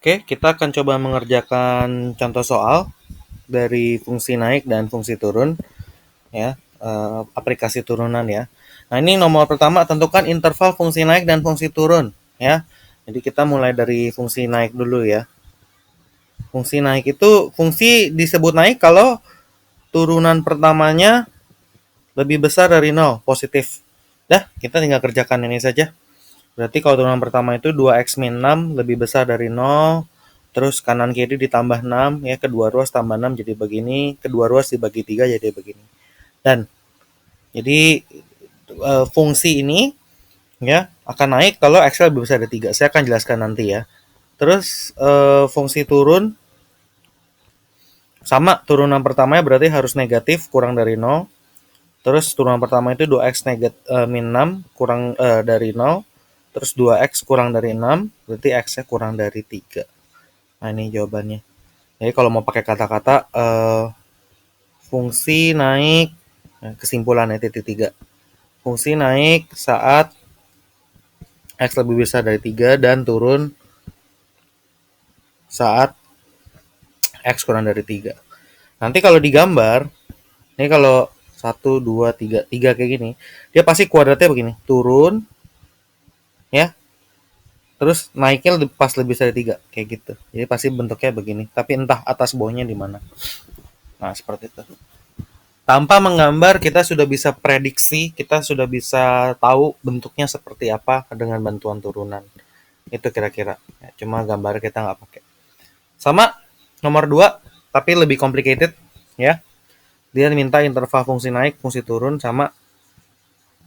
Oke, kita akan coba mengerjakan contoh soal dari fungsi naik dan fungsi turun, ya, aplikasi turunan ya. Nah, ini nomor pertama, tentukan interval fungsi naik dan fungsi turun, ya. Jadi kita mulai dari fungsi naik dulu ya. Fungsi naik itu fungsi disebut naik kalau turunan pertamanya lebih besar dari 0, positif. Dah, kita tinggal kerjakan ini saja. Berarti kalau turunan pertama itu 2x min 6 lebih besar dari 0, terus kanan kiri ditambah 6, ya, kedua ruas tambah 6 jadi begini, kedua ruas dibagi 3 jadi begini. Dan jadi fungsi ini ya akan naik kalau x lebih besar dari 3. Saya akan jelaskan nanti ya. Terus fungsi turun sama, turunan pertamanya berarti harus negatif kurang dari 0. Terus turunan pertama itu 2x min 6 kurang dari 0. Terus 2x kurang dari 6, berarti x-nya kurang dari 3. Nah, ini jawabannya. Jadi kalau mau pakai kata-kata fungsi naik, kesimpulannya titik 3. Fungsi naik saat x lebih besar dari 3 dan turun saat x kurang dari 3. Nanti kalau digambar, ini kalau 1, 2, 3, 3 kayak gini, dia pasti kuadratnya begini, turun, ya, terus naiknya pas lebih dari 3 kayak gitu. Jadi pasti bentuknya begini, tapi entah atas bawahnya di mana. Nah, seperti itu. Tanpa menggambar kita sudah bisa prediksi, kita sudah bisa tahu bentuknya seperti apa dengan bantuan turunan. Itu kira-kira. Ya, cuma gambar kita nggak pakai. Sama nomor 2, tapi lebih complicated ya. Dia minta interval fungsi naik, fungsi turun, sama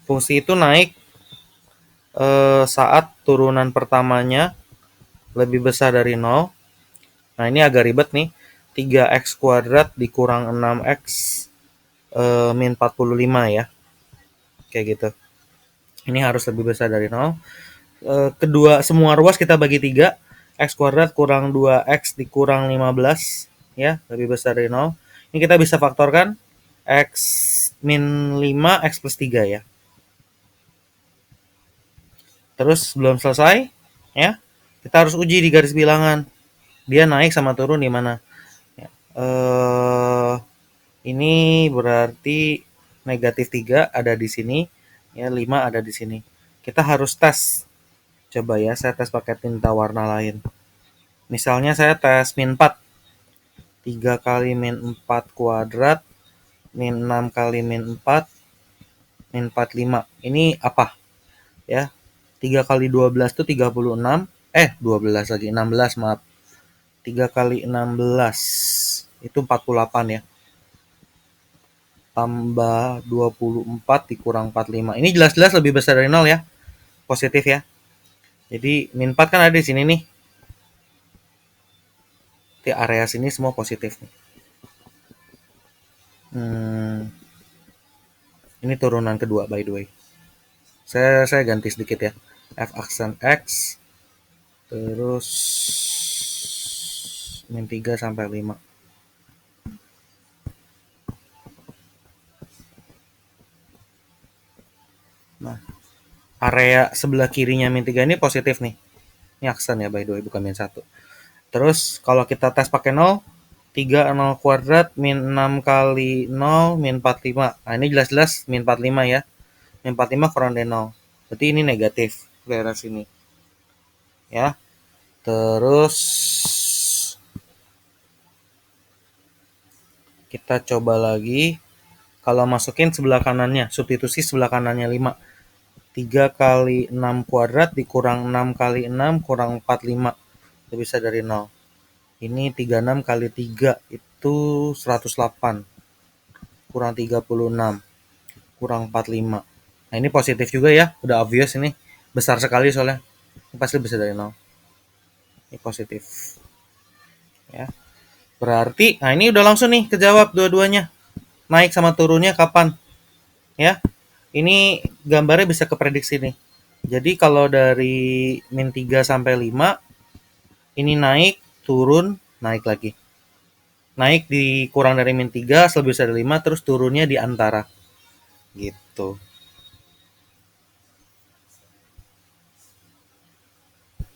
fungsi itu naik saat turunan pertamanya lebih besar dari 0. Nah, ini agak ribet nih. 3x kuadrat dikurang 6x min 45 ya. Kayak gitu. Ini harus lebih besar dari 0. Kedua, semua ruas kita bagi 3. X kuadrat kurang 2x dikurang 15. Ya, lebih besar dari 0. Ini kita bisa faktorkan. X min 5, X plus 3 ya. Terus belum selesai. Ya, kita harus uji di garis bilangan. Dia naik sama turun di mana. Ya. Ini berarti negatif 3 ada di sini. Ya, 5 ada di sini. Kita harus tes. Coba ya, saya tes pakai tinta warna lain. Misalnya saya tes min 4. 3 kali min 4 kuadrat, min 6 kali min 4, min 45. Ini apa? Ya, 3 kali 12 itu 36. 12 lagi, 16 maaf. 3 kali 16 itu 48 ya. Tambah 24 dikurang 45. Ini jelas-jelas lebih besar dari 0 ya. Positif ya. Jadi min 4 kan ada di sini nih. Di area sini semua positif nih. Ini turunan kedua by the way. Saya ganti sedikit ya. F aksen X terus min 3 sampai 5. Nah, area sebelah kirinya min 3 ini positif nih. Ini aksen ya by the way, bukan min 1. Terus kalau kita tes pakai 0, 3 0 kuadrat min 6 kali 0 min 45. Nah, ini jelas-jelas min 45 ya. Min 45 kurang dari 0. Berarti ini negatif daerah sini. Ya. Terus kita coba lagi. Kalau masukin sebelah kanannya, substitusi sebelah kanannya 5. 3 kali 6 kuadrat dikurang 6 kali 6 kurang 45. Itu bisa dari 0. Ini 36 kali 3 itu 108. Kurang 36. Kurang 45. Nah, ini positif juga ya. Udah obvious ini. Besar sekali soalnya. Ini pasti bisa dari 0. Ini positif. Ya. Berarti, nah ini udah langsung nih kejawab dua-duanya. Naik sama turunnya kapan? Ya. Ini gambarnya bisa keprediksi nih. Jadi kalau dari min 3 sampai 5, ini naik, turun, naik lagi. Naik di kurang dari min 3, lebih dari 5, terus turunnya di antara. Gitu.